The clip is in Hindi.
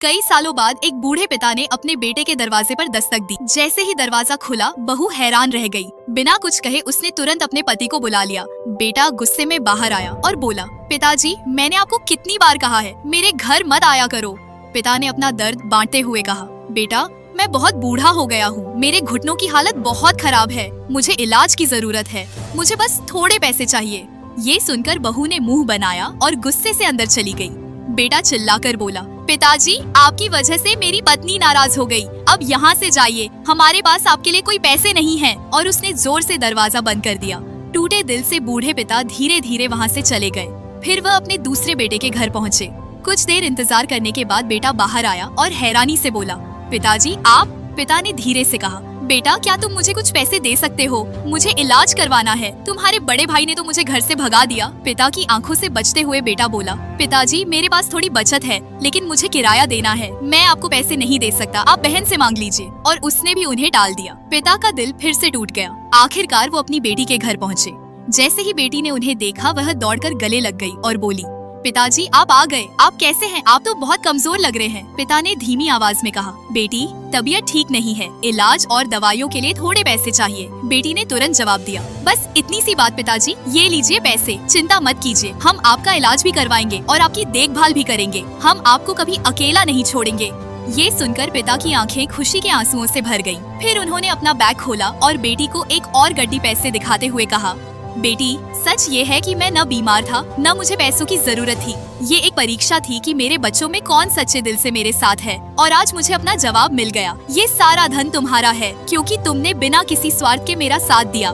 कई सालों बाद एक बूढ़े पिता ने अपने बेटे के दरवाजे पर दस्तक दी। जैसे ही दरवाजा खुला, बहू हैरान रह गई। बिना कुछ कहे उसने तुरंत अपने पति को बुला लिया। बेटा गुस्से में बाहर आया और बोला, पिताजी, मैंने आपको कितनी बार कहा है, मेरे घर मत आया करो। पिता ने अपना दर्द बांटते हुए कहा, बेटा, मैं बहुत बूढ़ा हो गया हूँ, मेरे घुटनों की हालत बहुत खराब है, मुझे इलाज की जरूरत है, मुझे बस थोड़े पैसे चाहिए। ये सुनकर बहू ने मुंह बनाया और गुस्से से अंदर चली गई। बेटा चिल्लाकर बोला, पिताजी, आपकी वजह से मेरी पत्नी नाराज हो गई, अब यहाँ से जाइए, हमारे पास आपके लिए कोई पैसे नहीं हैं। और उसने जोर से दरवाजा बंद कर दिया। टूटे दिल से बूढ़े पिता धीरे धीरे वहाँ से चले गए। फिर वह अपने दूसरे बेटे के घर पहुँचे। कुछ देर इंतजार करने के बाद बेटा बाहर आया और हैरानी से बोला, पिताजी, आप? पिता ने धीरे से कहा, बेटा, क्या तुम मुझे कुछ पैसे दे सकते हो? मुझे इलाज करवाना है, तुम्हारे बड़े भाई ने तो मुझे घर से भगा दिया। पिता की आंखों से बचते हुए बेटा बोला, पिताजी, मेरे पास थोड़ी बचत है, लेकिन मुझे किराया देना है, मैं आपको पैसे नहीं दे सकता, आप बहन से मांग लीजिए। और उसने भी उन्हें टाल दिया। पिता का दिल फिर से टूट गया। आखिरकार वो अपनी बेटी के घर पहुँचे। जैसे ही बेटी ने उन्हें देखा, वह दौड़कर गले लग गई और बोली, पिताजी, आप आ गए, आप कैसे हैं? आप तो बहुत कमजोर लग रहे हैं। पिता ने धीमी आवाज में कहा, बेटी, तबीयत ठीक नहीं है, इलाज और दवाइयों के लिए थोड़े पैसे चाहिए। बेटी ने तुरंत जवाब दिया, बस इतनी सी बात पिताजी, ये लीजिए पैसे, चिंता मत कीजिए, हम आपका इलाज भी करवाएंगे और आपकी देखभाल भी करेंगे, हम आपको कभी अकेला नहीं छोड़ेंगे। ये सुनकर पिता की आंखें खुशी के आंसुओं से भर गईं। फिर उन्होंने अपना बैग खोला और बेटी को एक और गड्डी पैसे दिखाते हुए कहा, बेटी, सच ये है कि मैं न बीमार था, न मुझे पैसों की जरूरत थी। ये एक परीक्षा थी कि मेरे बच्चों में कौन सच्चे दिल से मेरे साथ है, और आज मुझे अपना जवाब मिल गया। ये सारा धन तुम्हारा है, क्योंकि तुमने बिना किसी स्वार्थ के मेरा साथ दिया।